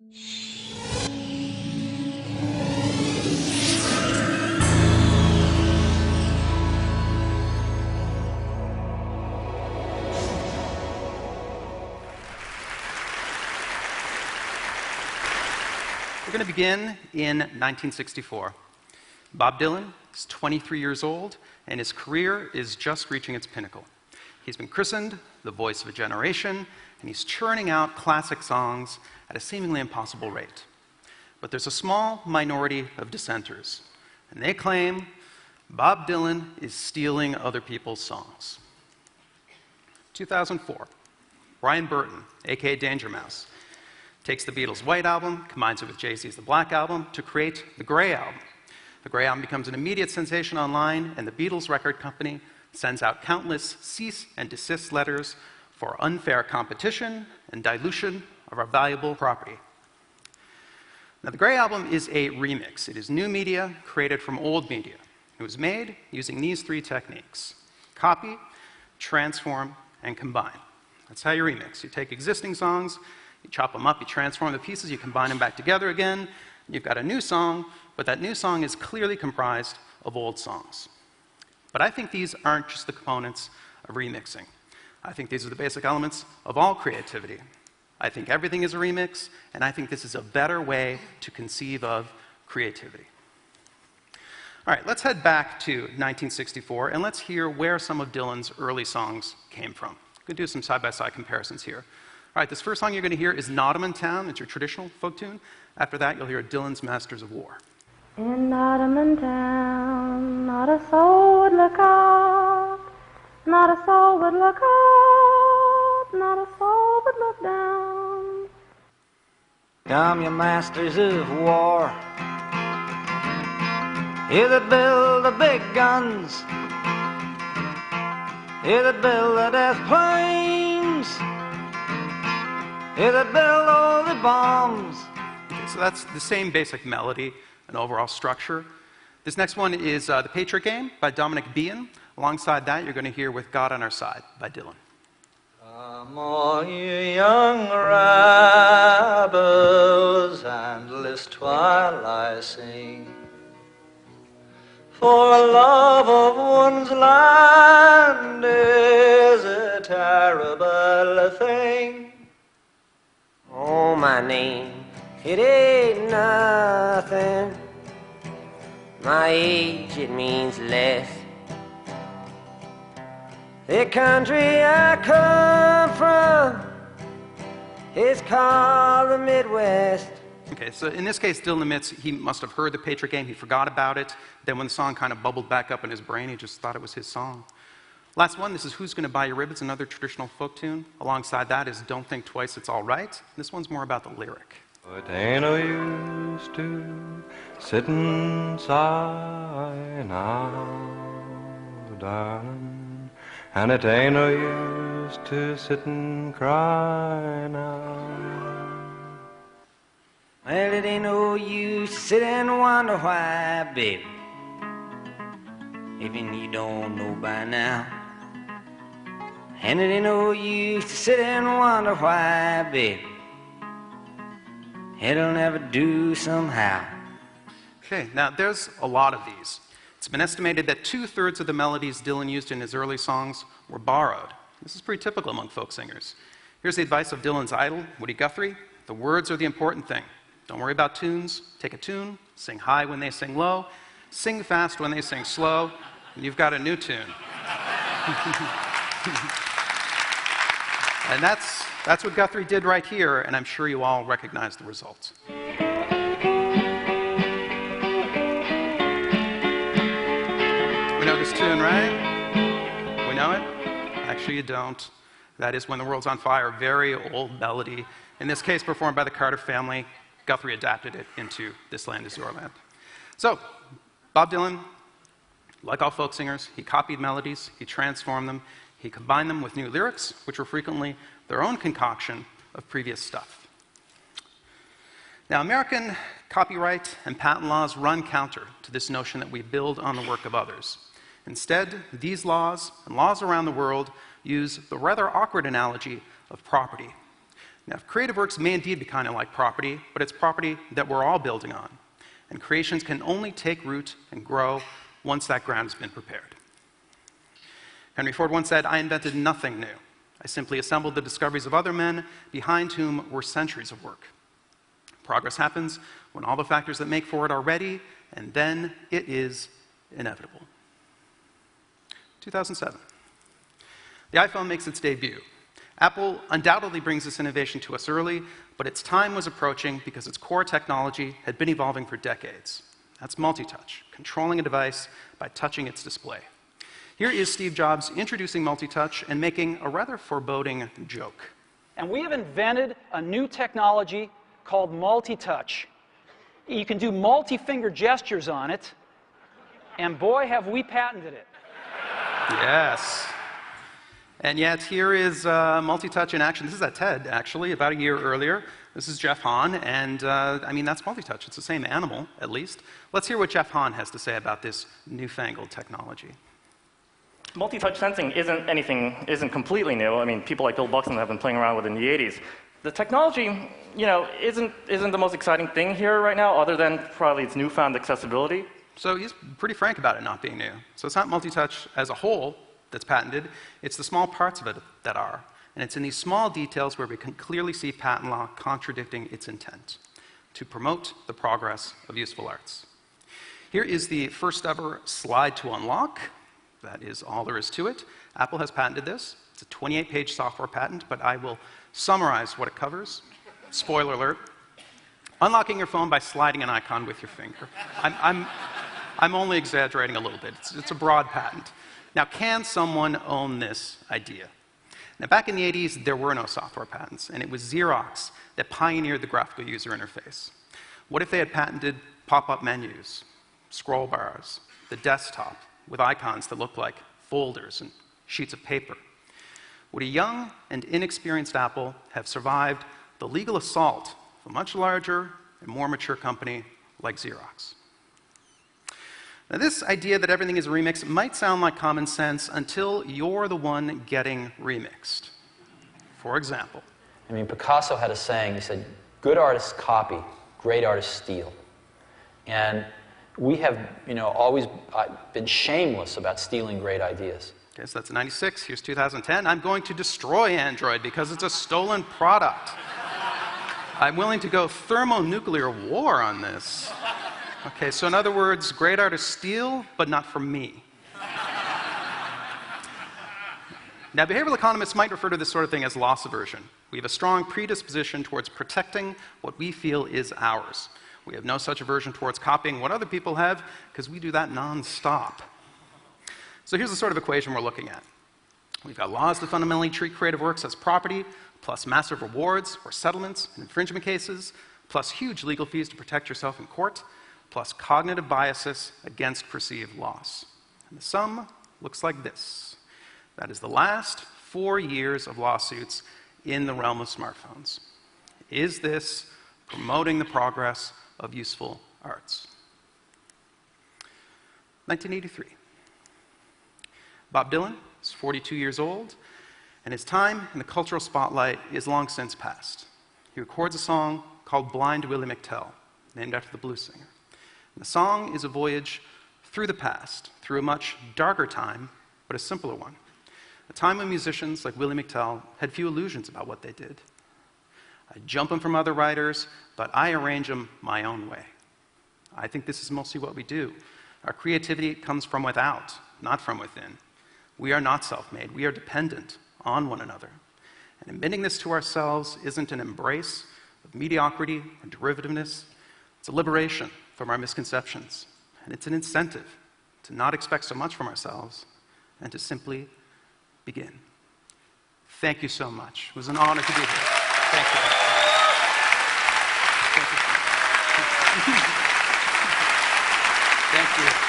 We're going to begin in 1964. Bob Dylan is 23 years old, and his career is just reaching its pinnacle. He's been christened the voice of a generation, and he's churning out classic songs at a seemingly impossible rate. But there's a small minority of dissenters, and they claim Bob Dylan is stealing other people's songs. 2004, Brian Burton, a.k.a. Danger Mouse, takes the Beatles' White Album, combines it with Jay-Z's The Black Album to create the Grey Album. The Grey Album becomes an immediate sensation online, and the Beatles record company sends out countless cease and desist letters for unfair competition and dilution of our valuable property. Now, the Grey Album is a remix. It is new media created from old media. It was made using these three techniques: copy, transform, and combine. That's how you remix. You take existing songs, you chop them up, you transform the pieces, you combine them back together again, you've got a new song, but that new song is clearly comprised of old songs. But I think these aren't just the components of remixing. I think these are the basic elements of all creativity. I think everything is a remix, and I think this is a better way to conceive of creativity. All right, let's head back to 1964, and let's hear where some of Dylan's early songs came from. I'm going to do some side-by-side comparisons here. All right, this first song you're going to hear is Nottingham Town. It's your traditional folk tune. After that, you'll hear Dylan's Masters of War. In Nottingham Town, not a soul would look up, not a soul would look up, not a soul would look down. Come, you masters of war, you that build the big guns, you that build the death planes, you that build all the bombs. Okay, so that's the same basic melody and overall structure. This next one is The Patriot Game by Dominic Behan. Alongside that, you're going to hear With God on Our Side by Dylan. Come all you young rebels, and list while I sing, for love of one's land is a terrible thing. Oh, my name, it ain't nothing. My age, it means less. The country I come from is called the Midwest. Okay, so in this case, Dylan admits he must have heard The Patriot Game, he forgot about it. Then when the song kind of bubbled back up in his brain, he just thought it was his song. Last one, this is Who's Gonna Buy Your Ribbons, another traditional folk tune. Alongside that is Don't Think Twice, It's All Right. This one's more about the lyric. It ain't no use to sit and sigh now, darling, and it ain't no use to sit and cry now. Well, it ain't no use to sit and wonder why, baby, even you don't know by now. And it ain't no use to sit and wonder why, baby, it'll never do somehow. Okay, now there's a lot of these. It's been estimated that 2/3 of the melodies Dylan used in his early songs were borrowed. This is pretty typical among folk singers. Here's the advice of Dylan's idol, Woody Guthrie. The words are the important thing. Don't worry about tunes. Take a tune, sing high when they sing low, sing fast when they sing slow, and you've got a new tune. And that's what Guthrie did right here, and I'm sure you all recognize the results. We know this tune, right? We know it? Actually, you don't. That is When the World's on Fire, very old melody. In this case, performed by the Carter family. Guthrie adapted it into This Land Is Your Land. So, Bob Dylan, like all folk singers, he copied melodies, he transformed them, he combined them with new lyrics, which were frequently their own concoction of previous stuff. Now, American copyright and patent laws run counter to this notion that we build on the work of others. Instead, these laws and laws around the world use the rather awkward analogy of property. Now, creative works may indeed be kind of like property, but it's property that we're all building on. And creations can only take root and grow once that ground has been prepared. Henry Ford once said, "I invented nothing new. I simply assembled the discoveries of other men behind whom were centuries of work." Progress happens when all the factors that make for it are ready, and then it is inevitable. 2007. The iPhone makes its debut. Apple undoubtedly brings this innovation to us early, but its time was approaching because its core technology had been evolving for decades. That's multi-touch, controlling a device by touching its display. Here is Steve Jobs introducing multi-touch and making a rather foreboding joke. And we have invented a new technology called multi-touch. You can do multi-finger gestures on it, and boy, have we patented it. Yes. And yet, here is multi-touch in action. This is at TED, actually, about a year earlier. This is Jeff Hahn, and I mean, that's multi-touch. It's the same animal, at least. Let's hear what Jeff Hahn has to say about this newfangled technology. Multi-touch sensing isn't completely new. I mean, people like Bill Buxton have been playing around with it in the 80s. The technology, isn't the most exciting thing here right now, other than probably its newfound accessibility. So he's pretty frank about it not being new. So it's not multi-touch as a whole that's patented, it's the small parts of it that are. And it's in these small details where we can clearly see patent law contradicting its intent to promote the progress of useful arts. Here is the first ever slide to unlock. That is all there is to it. Apple has patented this. It's a 28-page software patent, but I will summarize what it covers. Spoiler alert. Unlocking your phone by sliding an icon with your finger. I'm only exaggerating a little bit. It's a broad patent. Now, can someone own this idea? Now, back in the 80s, there were no software patents, and it was Xerox that pioneered the graphical user interface. What if they had patented pop-up menus, scroll bars, the desktop, with icons that look like folders and sheets of paper? Would a young and inexperienced Apple have survived the legal assault of a much larger and more mature company like Xerox? Now, this idea that everything is remixed might sound like common sense until you're the one getting remixed. For example. I mean, Picasso had a saying, he said, "Good artists copy, great artists steal." And we have, always been shameless about stealing great ideas. Okay, so that's 96. Here's 2010. I'm going to destroy Android because it's a stolen product. I'm willing to go thermonuclear war on this. Okay, so in other words, great artists steal, but not from me. Now, behavioral economists might refer to this sort of thing as loss aversion. We have a strong predisposition towards protecting what we feel is ours. We have no such aversion towards copying what other people have, because we do that nonstop. So here's the sort of equation we're looking at. We've got laws that fundamentally treat creative works as property, plus massive rewards or settlements in infringement cases, plus huge legal fees to protect yourself in court, plus cognitive biases against perceived loss. And the sum looks like this. That is the last 4 years of lawsuits in the realm of smartphones. Is this promoting the progress of useful arts? 1983. Bob Dylan is 42 years old, and his time in the cultural spotlight is long since past. He records a song called Blind Willie McTell, named after the blues singer. And the song is a voyage through the past, through a much darker time, but a simpler one. A time when musicians like Willie McTell had few illusions about what they did. I jump them from other writers, but I arrange them my own way. I think this is mostly what we do. Our creativity comes from without, not from within. We are not self-made. We are dependent on one another. And admitting this to ourselves isn't an embrace of mediocrity or derivativeness. It's a liberation from our misconceptions. And it's an incentive to not expect so much from ourselves and to simply begin. Thank you so much. It was an honor to be here. Thank you. Thank you. Thank you.